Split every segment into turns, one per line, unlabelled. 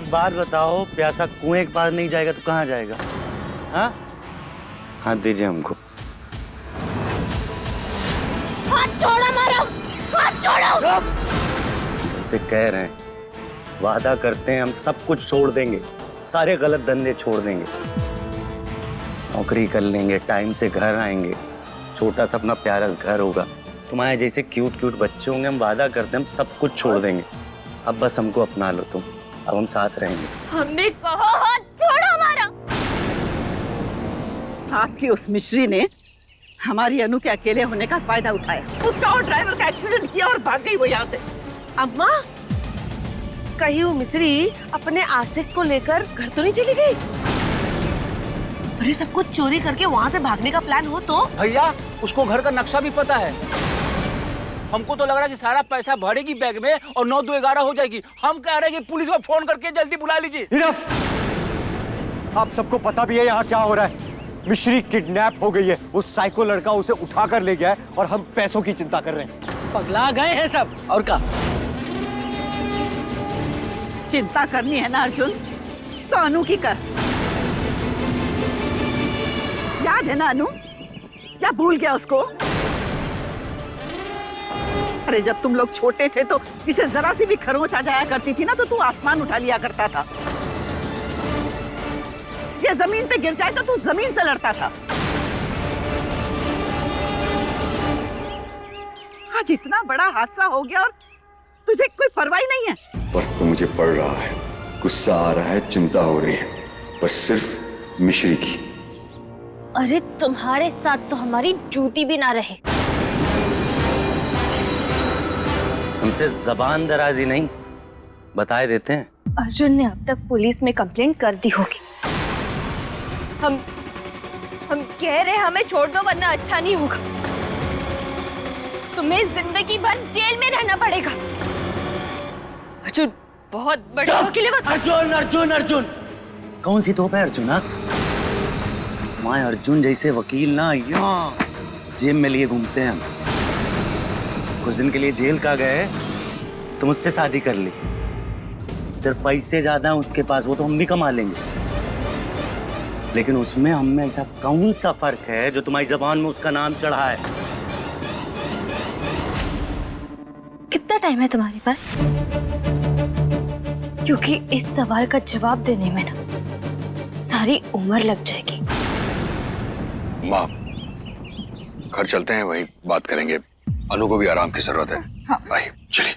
एक बात बताओ, प्यासा कुएं के पास नहीं जाएगा तो कहाँ जाएगा? हाँ, हाथ दीजिए हमको।
हाथ छोड़ो मारो, हाथ छोड़ो।
उनसे कह रहे हैं, वादा करते हैं हम सब कुछ छोड़ देंगे, सारे गलत धंधे छोड़ देंगे, नौकरी कर लेंगे, टाइम से घर आएंगे, छोटा सा अपना प्यारा घर होगा, तुम्हारे जैसे क्यूट क्यूट बच्चे होंगे। हम वादा करते हैं हम सब कुछ छोड़ देंगे, अब बस हमको अपना लो तुम, अब हम साथ रहेंगे।
हमें कहो हाथ छोड़ो हमारा।
आपकी उस मिश्री ने हमारी अनु के अकेले होने का फायदा उठाया, उसका और ड्राइवर का एक्सीडेंट किया और भाग गई वो यहाँ से।
अम्मा, कहीं वो मिश्री अपने आशिक को लेकर घर तो नहीं चली गई? अरे सब कुछ चोरी करके वहाँ से भागने का प्लान हो तो?
भैया, उसको घर का नक्शा भी पता है। हमको तो लग रहा है कि सारा पैसा भरेगी बैग में और 9 2 11 हो जाएगी। हम कह रहे हैं कि पुलिस को फोन करके जल्दी बुला लीजिए।
इनफ! आप सबको पता भी है यहाँ क्या हो रहा है। मिश्री किडनैप हो गई है, वो साइको लड़का उसे उठा कर ले गया है और हम पैसों की चिंता कर रहे हैं।
पगला गए हैं सब, और क्या?
चिंता करनी है ना अर्जुन, तो अनु की कर। याद है ना अनु, या भूल गया उसको? अरे जब तुम लोग छोटे थे तो इसे जरा सी भी खरोंच आ जाया करती थी ना तो तू आसमान उठा लिया करता था, ये जमीन पे गिर जाए तो तू जमीन से लड़ता था। आज इतना बड़ा हादसा हो गया और तुझे कोई परवाह नहीं है।
फर्क तो मुझे पड़ रहा है, गुस्सा आ रहा है, चिंता हो रही है, पर सिर्फ मिश्री की।
अरे तुम्हारे साथ तो हमारी जूती भी ना रहे।
हमसे जबान दराजी नहीं, बताए देते हैं।
अर्जुन ने अब तक पुलिस में कंप्लेंट कर दी होगी। हम कह रहे हमें छोड़ दो वरना अच्छा नहीं होगा। तुम्हें जिंदगी भर जेल में रहना पड़ेगा। अर्जुन बहुत बड़े वकील है।
अर्जुन अर्जुन अर्जुन, कौन सी तोप है अर्जुन? हाँ, माँ अर्जुन जैसे वकील ना यहाँ जेल में लिए घूमते हैं हम। कुछ दिन के लिए जेल का गए तो मुझसे शादी कर ली, सिर्फ पैसे ज्यादा हैं उसके पास, वो तो हम भी कमा लेंगे, लेकिन उसमें हम में ऐसा कौन सा फर्क है जो तुम्हारी जबान में उसका नाम चढ़ा है?
कितना टाइम है तुम्हारे पास? क्योंकि इस सवाल का जवाब देने में ना सारी उम्र लग जाएगी।
माँ, घर चलते हैं, वहीं बात करेंगे। अनु को भी आराम की जरूरत है।
हाँ।
आइए, चलिए।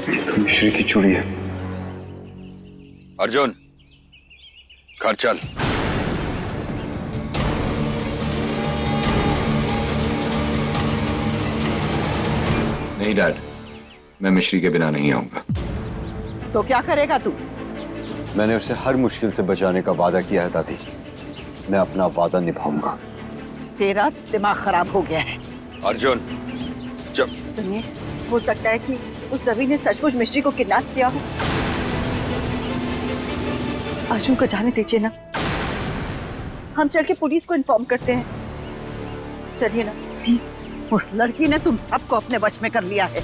ये तो मिश्री की चूड़ी है। अर्जुन, घर चल। नहीं डैड, मैं मिश्री के बिना नहीं आऊंगा।
तो क्या करेगा तू?
मैंने उसे हर मुश्किल से बचाने का वादा किया है दादी, मैं अपना वादा निभाऊंगा।
तेरा दिमाग खराब हो गया है।
अर्जुन, जब
सुनिए, हो सकता है कि उस रवि ने सचमुच मिश्री को किडनैप किया हो। अर्जुन को जाने दीजिए ना, हम चल के पुलिस को इन्फॉर्म करते हैं। चलिए ना प्लीज।
उस लड़की ने तुम सबको अपने वश में कर लिया है।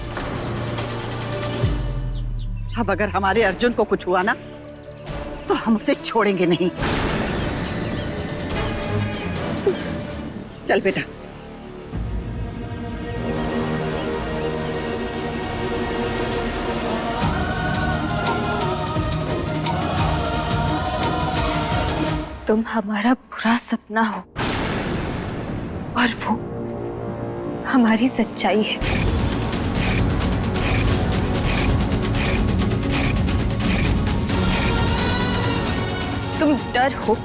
अब अगर हमारे अर्जुन को कुछ हुआ ना तो हम उसे छोड़ेंगे नहीं। चल बेटा।
तुम हमारा बुरा सपना हो और वो हमारी सच्चाई है। तुम डर हो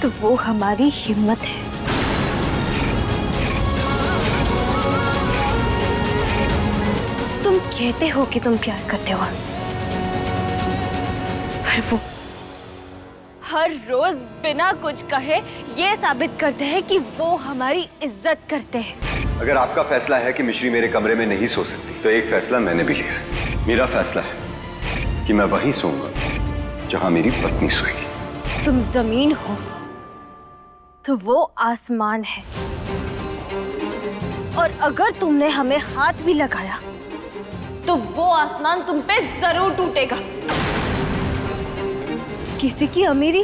तो वो हमारी हिम्मत है। तुम कहते हो कि तुम प्यार करते हो हमसे, पर वो हर रोज बिना कुछ कहे ये साबित करते हैं कि वो हमारी इज्जत करते हैं।
अगर आपका फैसला है कि मिश्री मेरे कमरे में नहीं सो सकती तो एक फैसला मैंने भी लिया है। मेरा फैसला है कि मैं वहीं सोऊंगा जहां मेरी पत्नी सोएगी।
तुम जमीन हो तो वो आसमान है, और अगर तुमने हमें हाथ भी लगाया तो वो आसमान तुम पे जरूर टूटेगा। किसी की अमीरी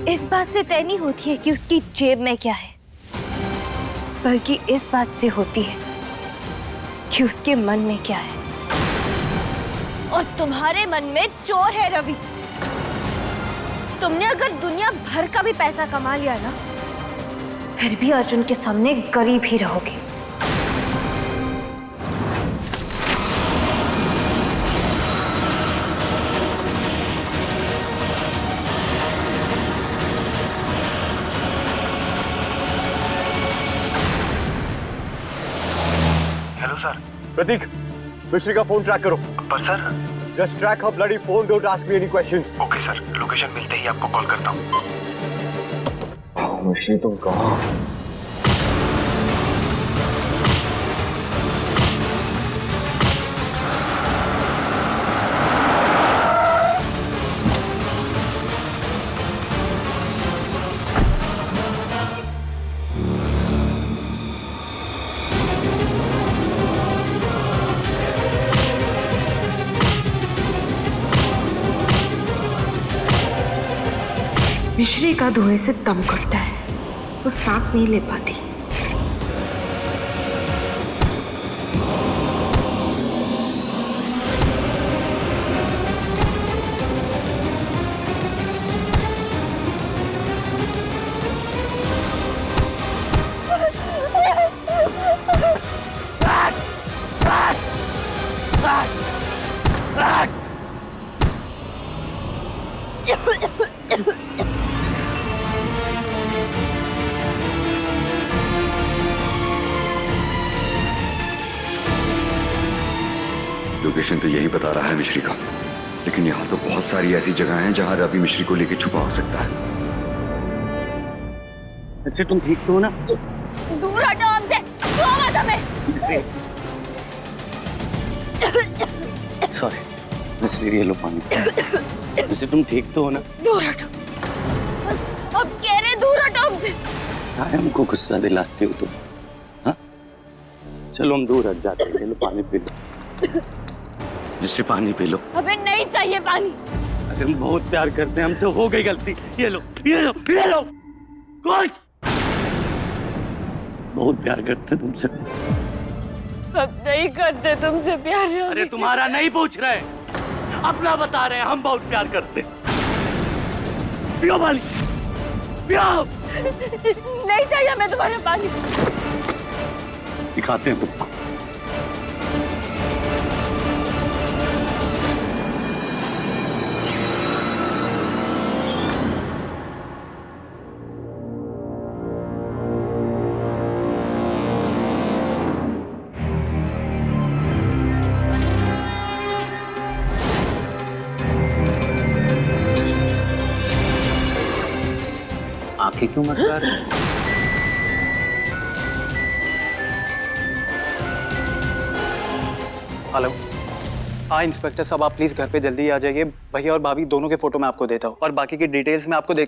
इस बात से तय नहीं होती है कि उसकी जेब में क्या है, बल्कि इस बात से होती है कि उसके मन में क्या है। और तुम्हारे मन में चोर है रवि। तुमने अगर दुनिया भर का भी पैसा कमा लिया ना, फिर भी अर्जुन के सामने गरीब ही रहोगे।
Hello sir. प्रतीक, मिश्री का फोन ट्रैक करो।
पर sir.
Just track her bloody phone, don't ask me any questions.
Okay sir, location मिलते ही आपको कॉल करता हूँ।
मिश्री तुम कहाँ?
मिश्री का धुएं से दम घुटता है, वो सांस नहीं ले पाती।
लोकेशन तो यही बता रहा है मिश्री का, लेकिन यहाँ तो बहुत सारी ऐसी जगह हैं जहाँ रवि मिश्री को लेकर छुपा हो सकता है।
इससे तुम ठीक तो हो ना?
दूर हटो हमसे, छुओ मत हमें।
सॉरी मिश्री, ये लो पानी। इससे तुम ठीक तो हो ना?
दूर हटो, अब कह रहे दूर हटो हमसे।
हमको गुस्सा दिलाते हो तुम, हाँ? चलो हम दूर हट जाते हैं। ये लो पानी पी लो। जिससे पानी पी लो।
हमें नहीं चाहिए पानी।
अरे हम बहुत प्यार करते हैं, हमसे हो गई गलती। ये लो, ये लो, ये लो। कुछ बहुत प्यार करते तुमसे।
अब नहीं करते तुमसे प्यार।
अरे तुम्हारा नहीं पूछ रहे, अपना बता रहे हैं। हम बहुत प्यार करते। पियो पानी, पियो।
नहीं चाहिए हमें तुम्हारा पानी।
दिखाते हैं तुमको। आंखें क्यों मटका रहे?
हेलो। हाँ इंस्पेक्टर साहब, आप प्लीज घर पे जल्दी आ जाइए। भैया और भाभी दोनों के फोटो मैं आपको देता हूँ और बाकी की डिटेल्स मैं आपको दे।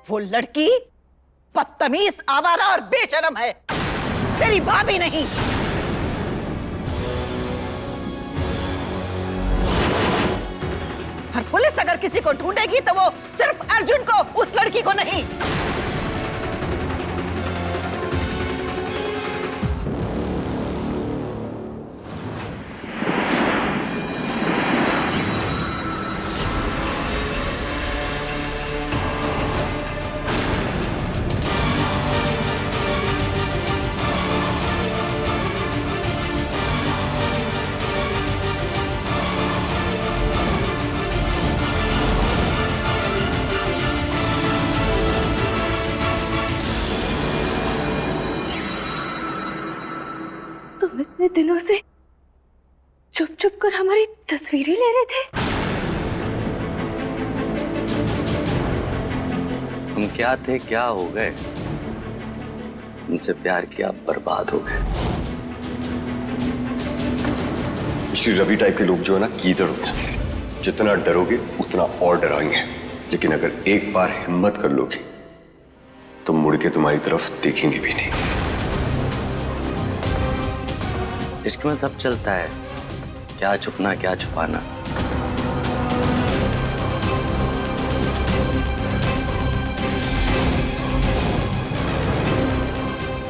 वो लड़की बदतमीज, आवारा और बेशरम है, तेरी भाभी नहीं। और पुलिस अगर किसी को ढूंढेगी तो वो सिर्फ अर्जुन को, उस लड़की को नहीं।
तुम इतने दिनों से चुप चुप कर हमारी तस्वीरें ले रहे थे।
हम क्या थे, क्या हो गए? उनसे प्यार किया, बर्बाद हो गए।
श्री रवि टाइप के लोग जो है ना कीदड़ होते हैं। जितना डरोगे उतना और डराएंगे, लेकिन अगर एक बार हिम्मत कर लोगे तो मुड़ के तुम्हारी तरफ देखेंगे भी नहीं।
इश्क में सब चलता है, क्या छुपना क्या छुपाना।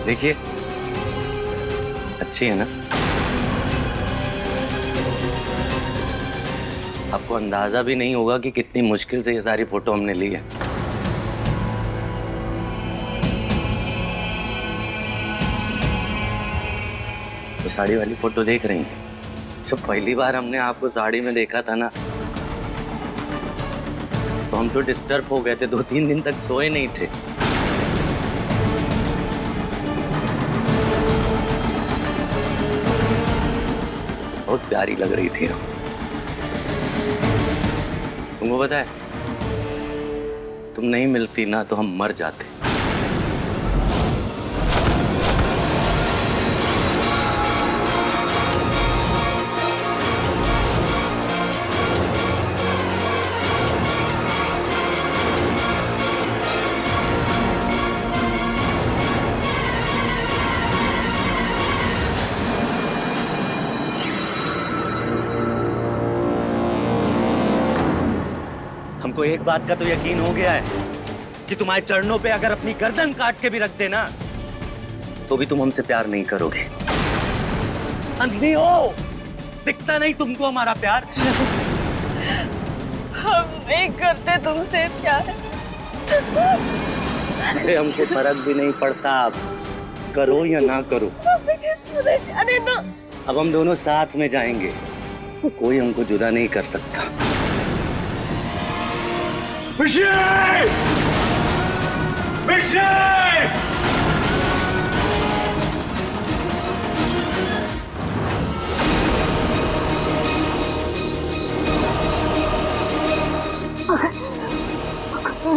देखिए, अच्छी है ना? आपको अंदाजा भी नहीं होगा कि कितनी मुश्किल से ये सारी फोटो हमने ली है। तो साड़ी वाली फोटो देख रही हैं? जब पहली बार हमने आपको साड़ी में देखा था ना, तो हम तो डिस्टर्ब हो गए थे, 2-3 दिन तक सोए नहीं थे। बहुत प्यारी लग रही थी हम। तुमको पता है, तुम नहीं मिलती ना तो हम मर जाते। हमको एक बात का तो यकीन हो गया है कि तुम्हारे चरणों पे अगर अपनी गर्दन काट के भी रख देना तो भी तुम हमसे प्यार नहीं करोगे। अंधी हो, दिखता नहीं तुमको हमारा प्यार?
हम नहीं करते तुमसे प्यार।
अरे हमको फर्क भी नहीं पड़ता, आप करो या ना करो।
अरे तो
अब हम दोनों साथ में जाएंगे, कोई हमको जुदा नहीं कर सकता।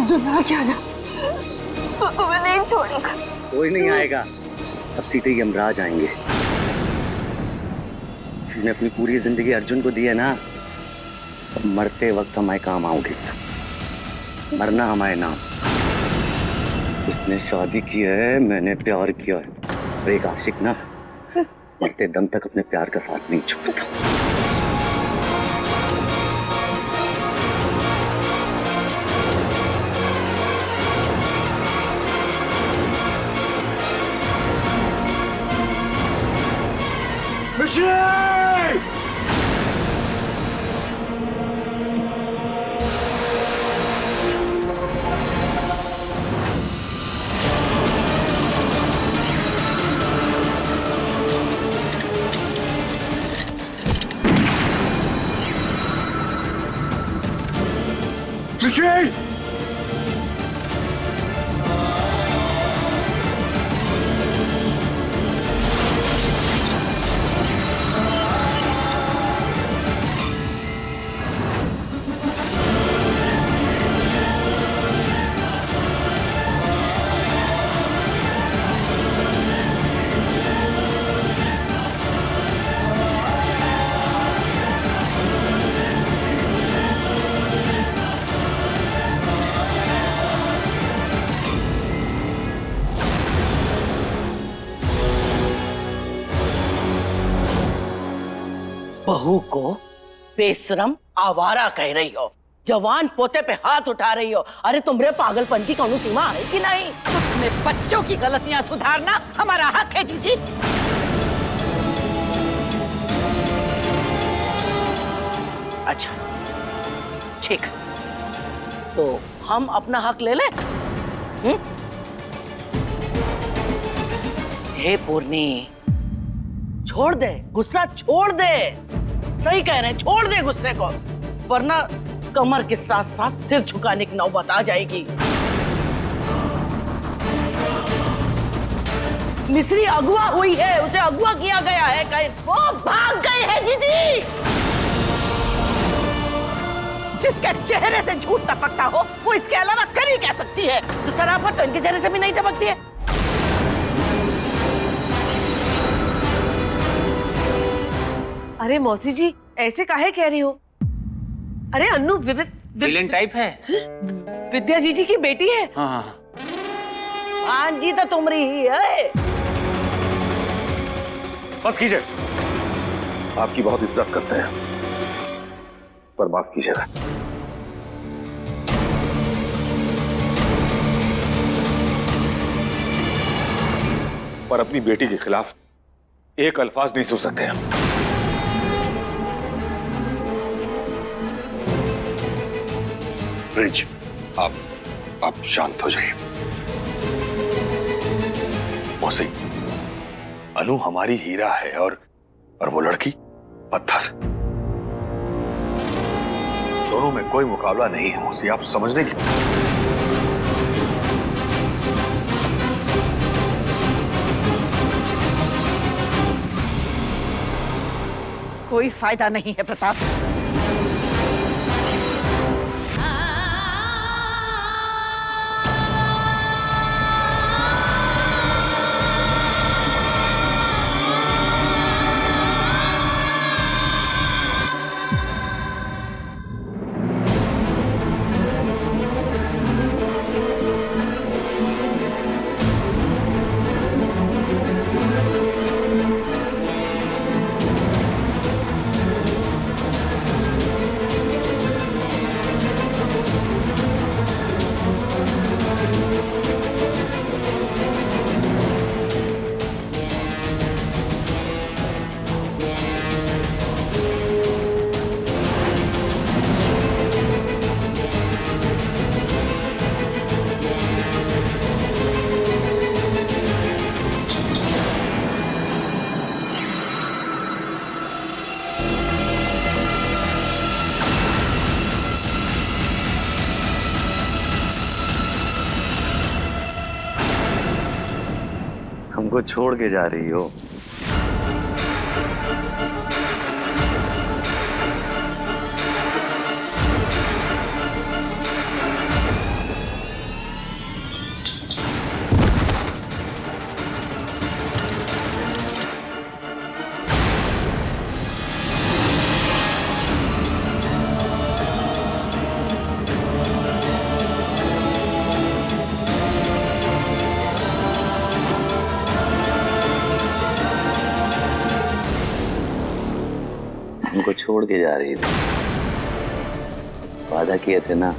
जुदा क्या ना, तो तुम्हें नहीं छोड़ेगा।
कोई नहीं आएगा, अब सीधे यमराज आएंगे। तुमने अपनी पूरी जिंदगी अर्जुन को दी है ना, अब मरते वक्त हमारे काम आओगे। मरना हमारे नाम। उसने शादी की है, मैंने प्यार किया है। और एक आशिक ना मरते दम तक अपने प्यार का साथ नहीं छोड़ता।
बहू को बेशरम आवारा कह रही हो, जवान पोते पे हाथ उठा रही हो। अरे तुमरे पागलपन की कौन सीमा है कि नहीं?
अपने बच्चों की गलतियां सुधारना हमारा हक है जीजी।
अच्छा ठीक, तो हम अपना हक ले लें? हे पूर्णी, छोड़ दे गुस्सा, छोड़ दे। सही कह रहे हैं, छोड़ दे गुस्से को, वरना कमर के साथ साथ सिर झुकाने की नौबत आ जाएगी। मिस्री अगवा हुई है, उसे अगवा किया गया है। कहीं वो भाग गई है जीजी।
जिसके चेहरे से झूठ टपकता हो वो इसके अलावा कर ही क्या सकती है?
तो शराफत तो इनके चेहरे से भी नहीं टपकती है।
अरे मौसी जी ऐसे काहे कह रही हो? अरे अन्नू
विलेन टाइप है।
विद्या जीजी की बेटी है।
हाँ हाँ।
हाँ जी तो तुम रही है।
बस कीजिए, आपकी बहुत इज्जत करते हैं, पर माफ कीजिएगा। पर अपनी बेटी के खिलाफ एक अल्फाज नहीं सोच सकते हम। ब्रिज, आप शांत हो जाइए। मौसी, अनु हमारी हीरा है और वो लड़की पत्थर। दोनों में कोई मुकाबला नहीं है मौसी, आप समझने की।
कोई फायदा नहीं है प्रताप।
हमको छोड़ के जा रही हो? हमको छोड़ के जा रही थी। वादा किए थे ना,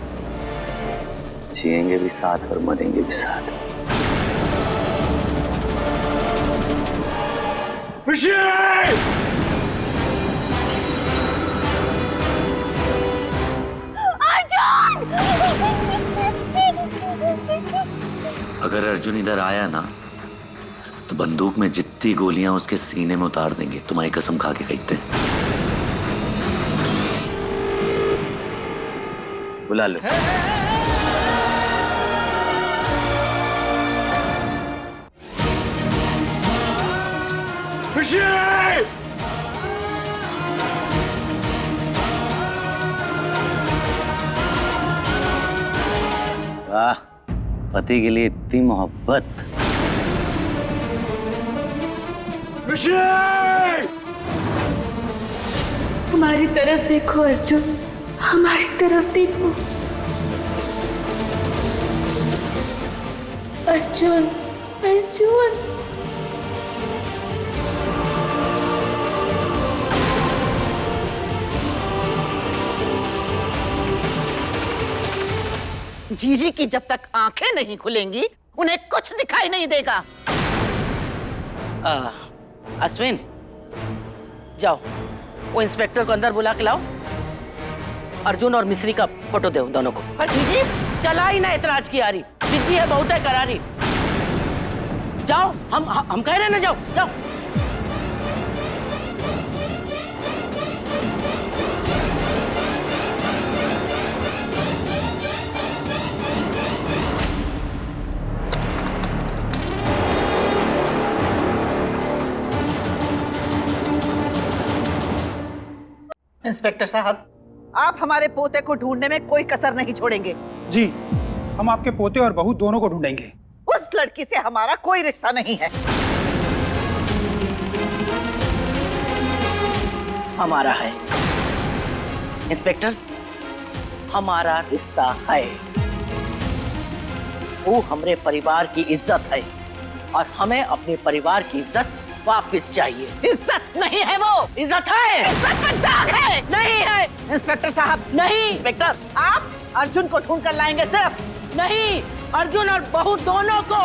जिएंगे भी साथ और मरेंगे भी साथ। अगर अर्जुन इधर आया ना तो बंदूक में जितनी गोलियां उसके सीने में उतार देंगे। तुम्हारी कसम खा के कहते हैं। बुला लो। वाह, पति के लिए इतनी मोहब्बत।
हमारी तरफ देखो अर्जुन, हमारी तरफ देखो। अर्जुन, अर्जुन।
जीजी की जब तक आंखें नहीं खुलेंगी उन्हें कुछ दिखाई नहीं देगा।
अश्विन, जाओ वो इंस्पेक्टर को अंदर बुला के लाओ। अर्जुन और मिश्री का फोटो दो दोनों को। पर जीजी चला ही ना इतराज की आ रही। जीजी है बहुत है करारी। जाओ, हम कह रहे ना, जाओ जाओ। इंस्पेक्टर साहब,
आप हमारे पोते को ढूंढने में कोई कसर नहीं छोड़ेंगे।
जी, हम आपके पोते और बहू दोनों को ढूंढेंगे।
उस लड़की से हमारा कोई रिश्ता नहीं है।
हमारा है इंस्पेक्टर, हमारा रिश्ता है। वो हमारे परिवार की इज्जत है और हमें अपने परिवार की इज्जत वापस चाहिए।
इज्जत नहीं है वो,
इज्जत है,
इज्जत में दाग है।
नहीं है
इंस्पेक्टर साहब,
नहीं इंस्पेक्टर,
आप अर्जुन को ढूंढ कर लाएंगे सिर्फ।
नहीं, अर्जुन और बहू दोनों को।